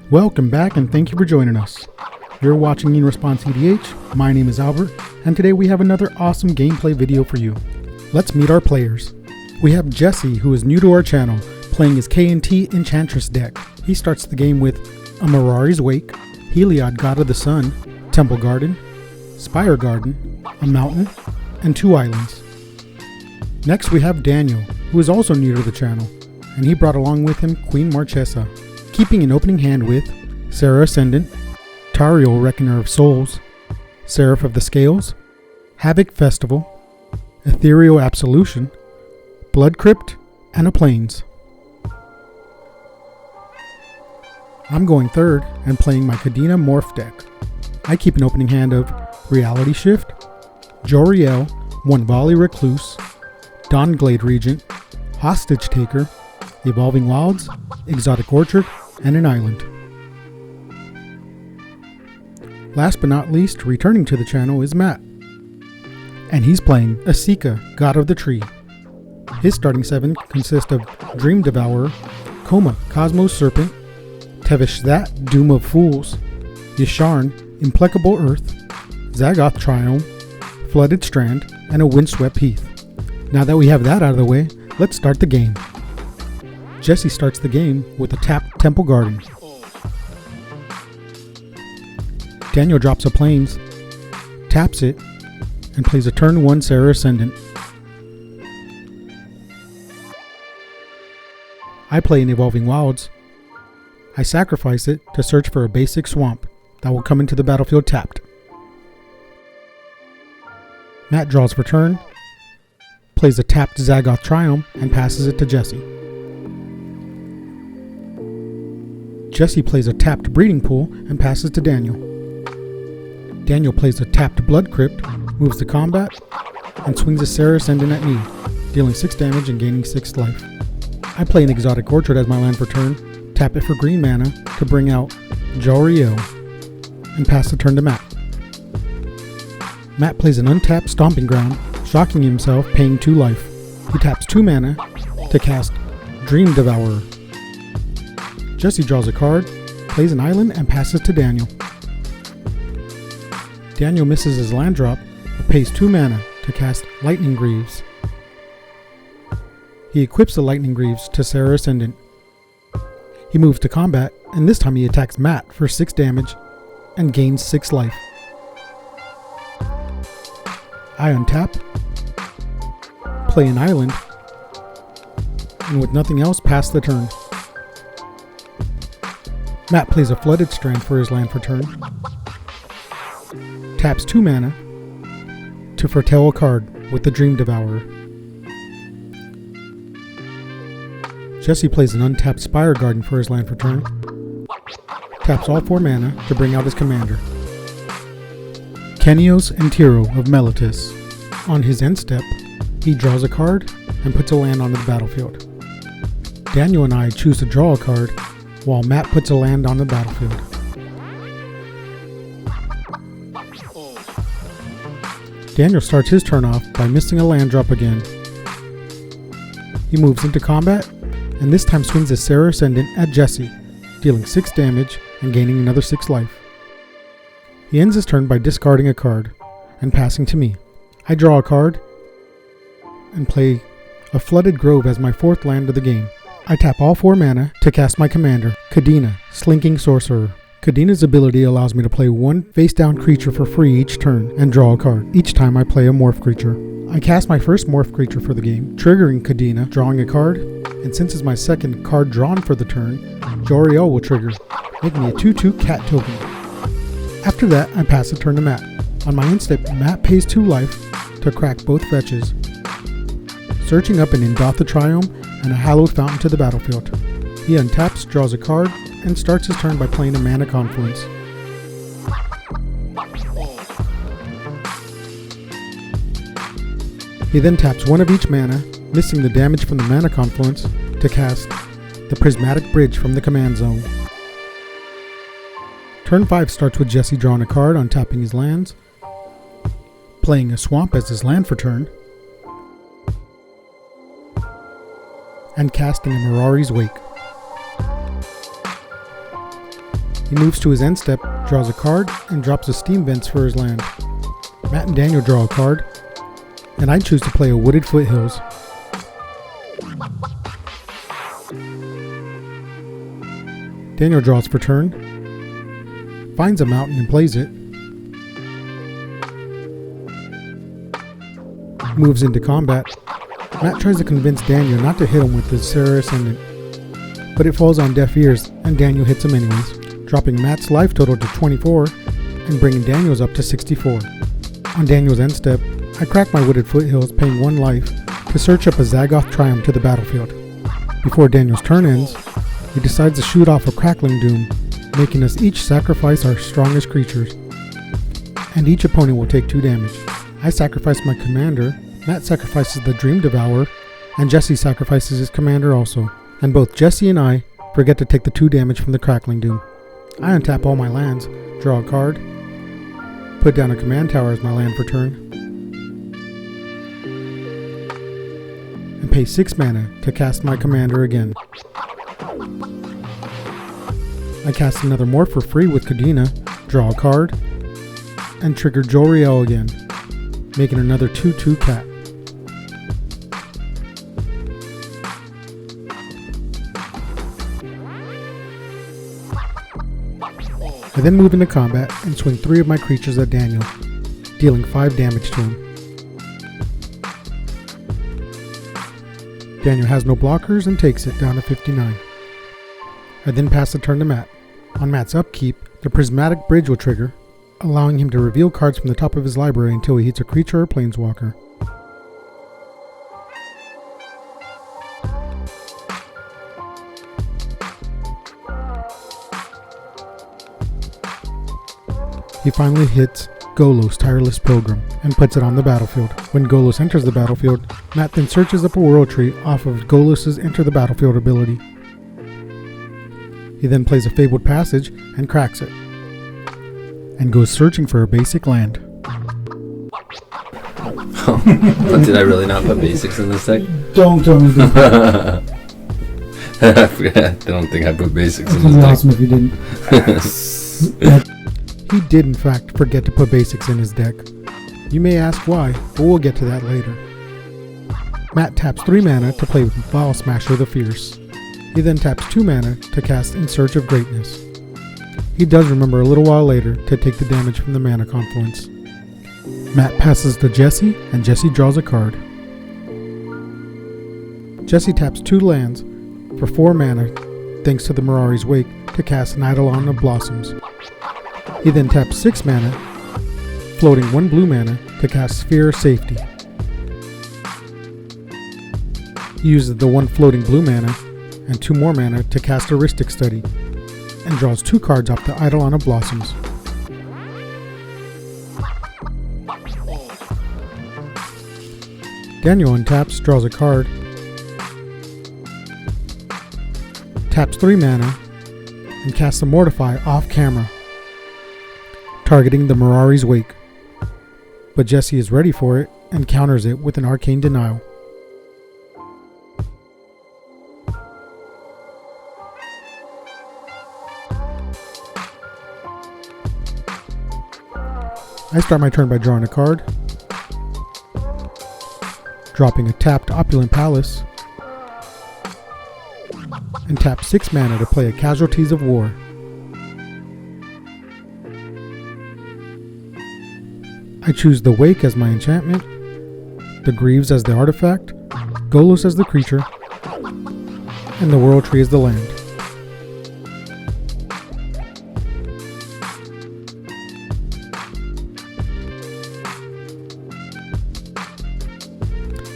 Welcome back and thank you for joining us. You're watching In Response EDH, my name is Albert, and today we have another awesome gameplay video for you. Let's meet our players. We have Jesse, who is new to our channel, playing his K&T Enchantress deck. He starts the game with a Mirari's Wake, Heliod God of the Sun, Temple Garden, Spire Garden, a Mountain, and 2 islands. Next we have Daniel, who is also new to the channel, and he brought along with him Queen Marchesa, keeping an opening hand with Serra Ascendant, Tiro Reckoner of Souls, Seraph of the Scales, Havoc Festival, Ethereal Absolution, Blood Crypt, and a Plains. I'm going third and playing my Kadena Morph deck. I keep an opening hand of Reality Shift, Joriel, One Volley Recluse, Dawnglade Regent, Hostage Taker, Evolving Wilds, Exotic Orchard, and an island. Last but not least, returning to the channel is Matt, and he's playing Esika, God of the Tree. His starting 7 consist of Dream Devourer, Koma, Cosmos Serpent, Tevish That, Doom of Fools, Yasharn, Implacable Earth, Zagoth Triome, Flooded Strand, and a Windswept Heath. Now that we have that out of the way, let's start the game. Jesse starts the game with a tapped Temple Garden. Daniel drops a Plains, taps it, and plays a turn 1 Serra Ascendant. I play an Evolving Wilds. I sacrifice it to search for a basic swamp that will come into the battlefield tapped. Matt draws for turn, plays a tapped Zagoth Triome, and passes it to Jesse. Jesse plays a tapped Breeding Pool and passes to Daniel. Daniel plays a tapped Blood Crypt, moves to combat, and swings a Serra Ascendant at me, dealing 6 damage and gaining 6 life. I play an Exotic Orchard as my land for turn, tap it for green mana to bring out Joriel, and pass the turn to Matt. Matt plays an untapped Stomping Ground, shocking himself, paying 2 life. He taps 2 mana to cast Dream Devourer. Jesse draws a card, plays an island, and passes to Daniel. Daniel misses his land drop, but pays 2 mana to cast Lightning Greaves. He equips the Lightning Greaves to Serra Ascendant. He moves to combat, and this time he attacks Matt for 6 damage and gains 6 life. I untap, play an island, and with nothing else, pass the turn. Matt plays a Flooded Strand for his land for turn, taps 2 mana to foretell a card with the Dream Devourer. Jesse plays an untapped Spire Garden for his land for turn, taps all 4 mana to bring out his commander, Kynaios and Tiro of Meletis. On his end step, he draws a card and puts a land onto the battlefield. Daniel and I choose to draw a card, while Matt puts a land on the battlefield. Daniel starts his turn off by missing a land drop again. He moves into combat, and this time swings a Serra Ascendant at Jesse, dealing 6 damage and gaining another 6 life. He ends his turn by discarding a card and passing to me. I draw a card and play a Flooded Grove as my 4th land of the game. I tap all 4 mana to cast my commander, Kadena, Slinking Sorcerer. Kadena's ability allows me to play 1 face-down creature for free each turn and draw a card, each time I play a morph creature. I cast my first morph creature for the game, triggering Kadena, drawing a card, and since it's my 2nd card drawn for the turn, Joriel will trigger, making me a 2/2 cat token. After that, I pass the turn to Matt. On my end step, Matt pays 2 life to crack both fetches, searching up an Indotha Triome and a Hallowed Fountain to the battlefield. He untaps, draws a card, and starts his turn by playing a Mana Confluence. He then taps 1 of each mana, missing the damage from the Mana Confluence, to cast the Prismatic Bridge from the command zone. Turn 5 starts with Jesse drawing a card, untapping his lands, playing a Swamp as his land for turn, and casting a Mirari's Wake. He moves to his end step, draws a card, and drops a Steam Vents for his land. Matt and Daniel draw a card, and I choose to play a Wooded Foothills. Daniel draws for turn, finds a mountain and plays it, moves into combat. Matt tries to convince Daniel not to hit him with the Sarah Ascendant, but it falls on deaf ears and Daniel hits him anyways, dropping Matt's life total to 24 and bringing Daniel's up to 64. On Daniel's end step, I crack my Wooded Foothills, paying 1 life, to search up a Zagoth Triumph to the battlefield. Before Daniel's turn ends, he decides to shoot off a Crackling Doom, making us each sacrifice our strongest creatures, and each opponent will take 2 damage. I sacrifice my commander, Matt sacrifices the Dream Devourer, and Jesse sacrifices his commander also, and both Jesse and I forget to take the 2 damage from the Crackling Doom. I untap all my lands, draw a card, put down a command tower as my land for turn, and pay 6 mana to cast my commander again. I cast another Morph for free with Kadena, draw a card, and trigger Joriel again, making another 2/2 cat. I then move into combat and swing 3 of my creatures at Daniel, dealing 5 damage to him. Daniel has no blockers and takes it down to 59. I then pass the turn to Matt. On Matt's upkeep, the Prismatic Bridge will trigger, allowing him to reveal cards from the top of his library until he hits a creature or planeswalker. He finally hits Golos, Tireless Pilgrim, and puts it on the battlefield. When Golos enters the battlefield, Matt then searches up a World Tree off of Golos' Enter the Battlefield ability. He then plays a Fabled Passage and cracks it, and goes searching for a basic land. But did I really not put basics in this deck? Don't tell me that. I don't think I put basics in this deck. Awesome if you didn't. He did in fact forget to put basics in his deck. You may ask why, but we'll get to that later. Matt taps 3 mana to play with Vile Smasher the Fierce. He then taps 2 mana to cast In Search of Greatness. He does remember a little while later to take the damage from the mana confluence. Matt passes to Jesse, and Jesse draws a card. Jesse taps 2 lands for 4 mana thanks to the Mirari's Wake to cast an Eidolon of Blossoms. He then taps 6 mana, floating 1 blue mana to cast Sphere of Safety. He uses the 1 floating blue mana and 2 more mana to cast Heuristic Study, and draws 2 cards off the Eidolon of Blossoms. Daniel untaps, draws a card, taps 3 mana, and casts a Mortify off camera, targeting the Mirari's Wake. But Jesse is ready for it and counters it with an Arcane Denial. I start my turn by drawing a card, dropping a tapped Opulent Palace, and tap 6 mana to play a Casualties of War. I choose the Wake as my enchantment, the Greaves as the artifact, Golos as the creature, and the World Tree as the land.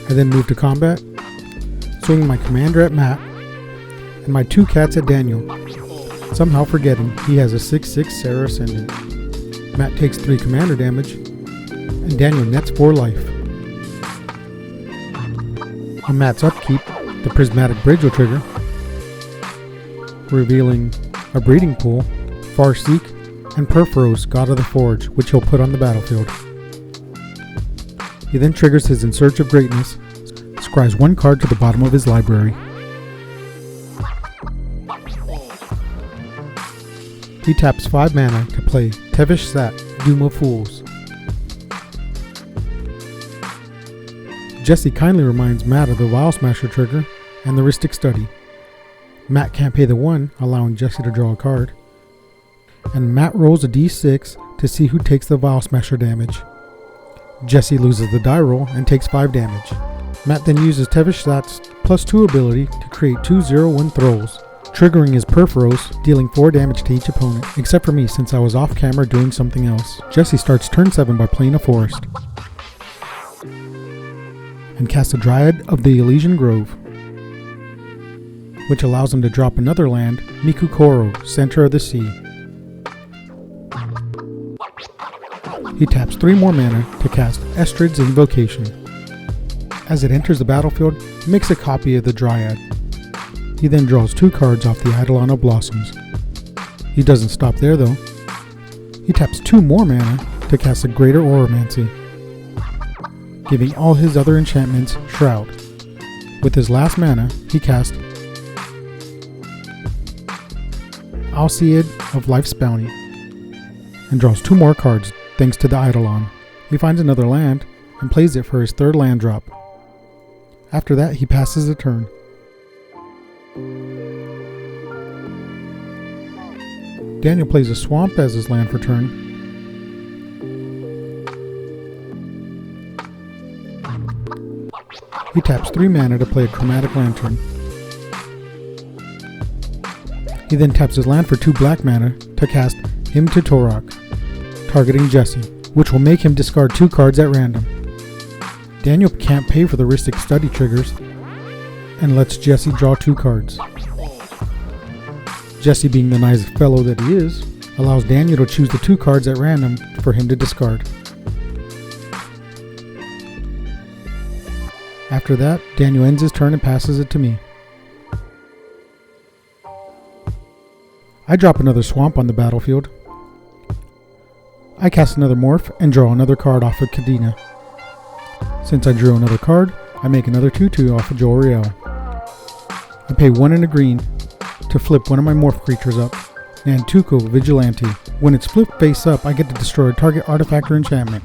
I then move to combat, swinging my commander at Matt, and my 2 cats at Daniel, somehow forgetting he has a 6/6 Sarah Ascendant. Matt takes 3 commander damage, and Daniel nets 4 life. On Matt's upkeep, the Prismatic Bridge will trigger, revealing a Breeding Pool, Farseek, and Perforos, God of the Forge, which he'll put on the battlefield. He then triggers his In Search of Greatness, scries 1 card to the bottom of his library. He taps 5 mana to play Tevish Sat, Doom of Fools. Jesse kindly reminds Matt of the Vial Smasher trigger and the Rhystic Study. Matt can't pay the 1, allowing Jesse to draw a card. And Matt rolls a d6 to see who takes the Vial Smasher damage. Jesse loses the die roll and takes 5 damage. Matt then uses Tevish Sat's +2 ability to create 2 0/1 throws, triggering his Perforos, dealing 4 damage to each opponent, except for me since I was off camera doing something else. Jesse starts turn 7 by playing a forest, and casts a Dryad of the Elysian Grove, which allows him to drop another land, Mikukoro, Center of the Sea. He taps 3 more mana to cast Estrid's Invocation. As it enters the battlefield, he makes a copy of the Dryad. He then draws 2 cards off the Eidolon of Blossoms. He doesn't stop there though. He taps 2 more mana to cast a Greater Oromancy, giving all his other enchantments Shroud. With his last mana, he casts Alseid of Life's Bounty and draws 2 more cards thanks to the Eidolon. He finds another land and plays it for his 3rd land drop. After that, he passes the turn. Daniel plays a swamp as his land for turn. He taps 3 mana to play a Chromatic Lantern. He then taps his land for 2 black mana to cast Hymn to Torok, targeting Jesse, which will make him discard 2 cards at random. Daniel can't pay for the Rhystic Study triggers and lets Jesse draw 2 cards. Jesse, being the nice fellow that he is, allows Daniel to choose the 2 cards at random for him to discard. After that, Daniel ends his turn and passes it to me. I drop another swamp on the battlefield. I cast another morph and draw another card off of Kadena. Since I drew another card, I make another 2/2 off of Joriel. I pay 1 and a green to flip one of my morph creatures up, Nantuko Vigilante. When it's flipped face up, I get to destroy a target artifact or enchantment.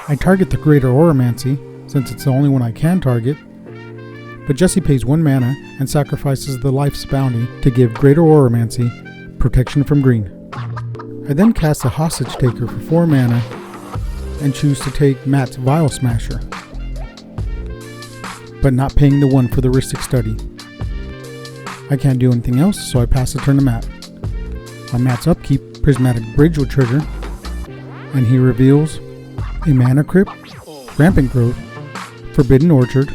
I target the Greater Oromancy, since it's the only one I can target, but Jesse pays 1 mana and sacrifices the Life's Bounty to give Greater Oromancy protection from green. I then cast a Hostage Taker for 4 mana and choose to take Matt's Vial Smasher, but not paying the 1 for the Rhystic Study. I can't do anything else, so I pass the turn to Matt. On Matt's upkeep, Prismatic Bridge will trigger, and he reveals a Mana Crypt, Rampant Growth, Forbidden Orchard,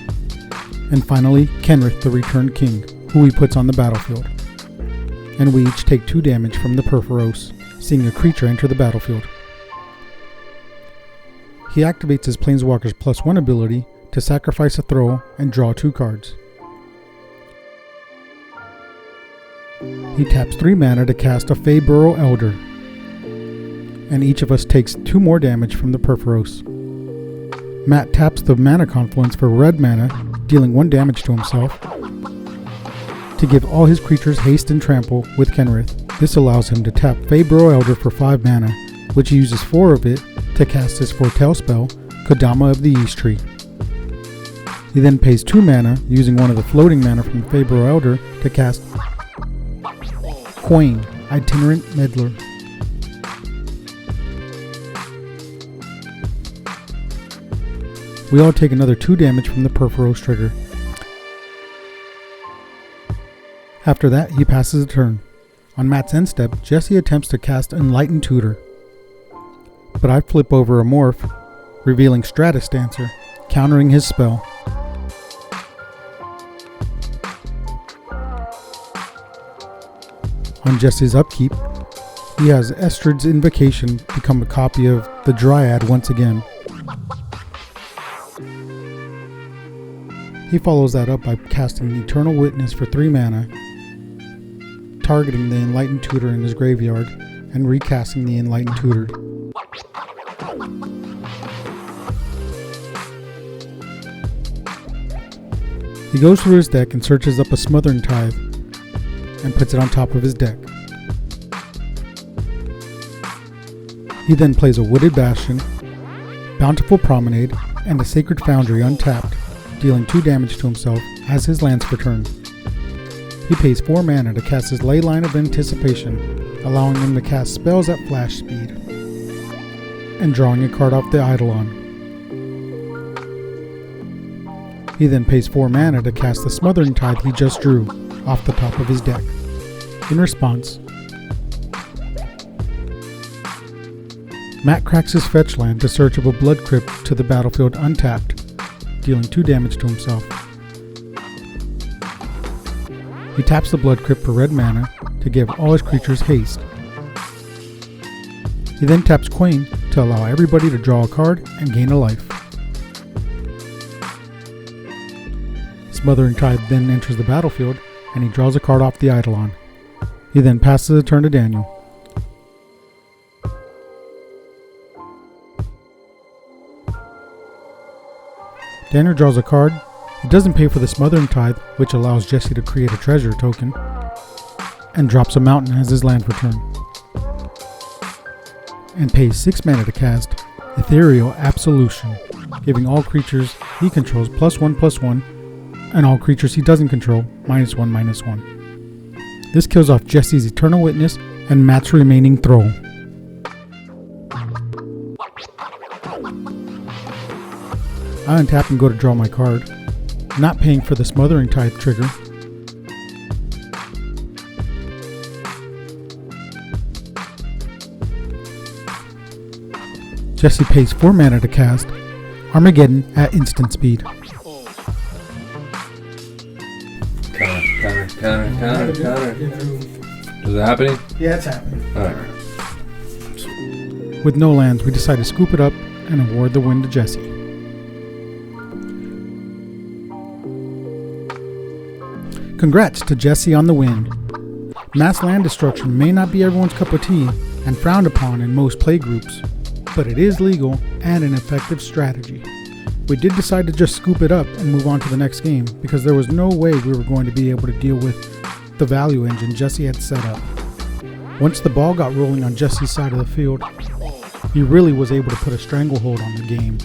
and finally Kenrith the Returned King, who he puts on the battlefield. And we each take 2 damage from the Perforos, seeing a creature enter the battlefield. He activates his Planeswalker's +1 ability to sacrifice a throw and draw 2 cards. He taps 3 mana to cast a Feyburrow Elder, and each of us takes 2 more damage from the Perforos. Matt taps the Mana Confluence for red mana, dealing 1 damage to himself, to give all his creatures haste and trample with Kenrith. This allows him to tap Feyburrow Elder for 5 mana, which he uses 4 of it to cast his Foretell spell, Kodama of the East Tree. He then pays 2 mana, using one of the floating mana from Feyburrow Elder to cast Quain, Itinerant Meddler. We all take another 2 damage from the Perforos trigger. After that, he passes a turn. On Matt's end step, Jesse attempts to cast Enlightened Tutor, but I flip over a morph, revealing Stratus Dancer, countering his spell. On Jesse's upkeep, he has Estrid's Invocation become a copy of the Dryad once again. He follows that up by casting Eternal Witness for 3 mana, targeting the Enlightened Tutor in his graveyard, and recasting the Enlightened Tutor. He goes through his deck and searches up a Smothering Tithe, and puts it on top of his deck. He then plays a Wooded Bastion, Bountiful Promenade, and a Sacred Foundry untapped, dealing 2 damage to himself as his lands per turn. He pays 4 mana to cast his Leyline of Anticipation, allowing him to cast spells at flash speed, and drawing a card off the Eidolon. He then pays 4 mana to cast the Smothering Tithe he just drew off the top of his deck. In response, Matt cracks his fetch land to search of a Blood Crypt to the battlefield untapped, dealing 2 damage to himself. He taps the Blood Crypt for red mana to give all his creatures haste. He then taps Queen to allow everybody to draw a card and gain a life. Smothering Tithe then enters the battlefield and he draws a card off the Eidolon. He then passes the turn to Daniel. Daniel draws a card. He doesn't pay for the Smothering Tithe, which allows Jesse to create a treasure token, and drops a mountain as his land for turn. And pays 6 mana to cast Ethereal Absolution, giving all creatures he controls +1/+1, and all creatures he doesn't control -1/-1. This kills off Jesse's Eternal Witness and Matt's remaining Thrall. I untap and go to draw my card, not paying for the Smothering Tithe trigger. Jesse pays 4 mana to cast Armageddon at instant speed. Counter. Is it happening? Yeah, it's happening. Alright. With no lands, we decide to scoop it up and award the win to Jesse. Congrats to Jesse on the win. Mass land destruction may not be everyone's cup of tea and frowned upon in most play groups, but it is legal and an effective strategy. We did decide to just scoop it up and move on to the next game because there was no way we were going to be able to deal with the value engine Jesse had set up. Once the ball got rolling on Jesse's side of the field, he really was able to put a stranglehold on the game,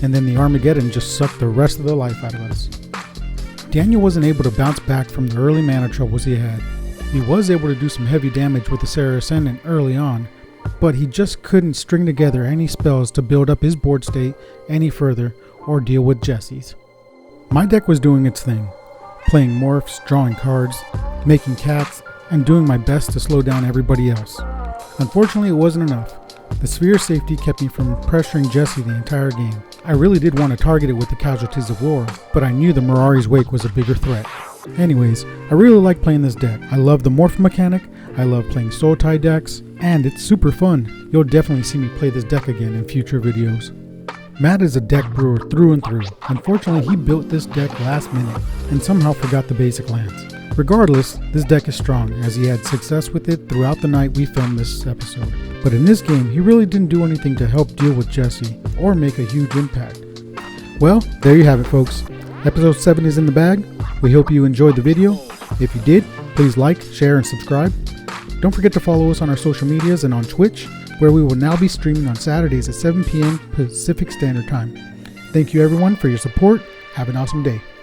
and then the Armageddon just sucked the rest of the life out of us. Daniel wasn't able to bounce back from the early mana troubles he had. He was able to do some heavy damage with the Serra Ascendant early on, but he just couldn't string together any spells to build up his board state any further or deal with Jesse's. My deck was doing its thing, playing morphs, drawing cards, making cats, and doing my best to slow down everybody else. Unfortunately, it wasn't enough. The sphere safety kept me from pressuring Jesse the entire game. I really did want to target it with the Casualties of War, but I knew the Mirari's Wake was a bigger threat. Anyways, I really like playing this deck. I love the morph mechanic, I love playing soul tie decks, and it's super fun. You'll definitely see me play this deck again in future videos. Matt is a deck brewer through and through. Unfortunately, he built this deck last minute and somehow forgot the basic lands. Regardless, this deck is strong as he had success with it throughout the night we filmed this episode. But in this game, he really didn't do anything to help deal with Jesse or make a huge impact. Well, there you have it, folks. Episode 7 is in the bag. We hope you enjoyed the video. If you did, please like, share, and subscribe. Don't forget to follow us on our social medias and on Twitch, where we will now be streaming on Saturdays at 7 p.m. Pacific Standard Time. Thank you everyone for your support. Have an awesome day.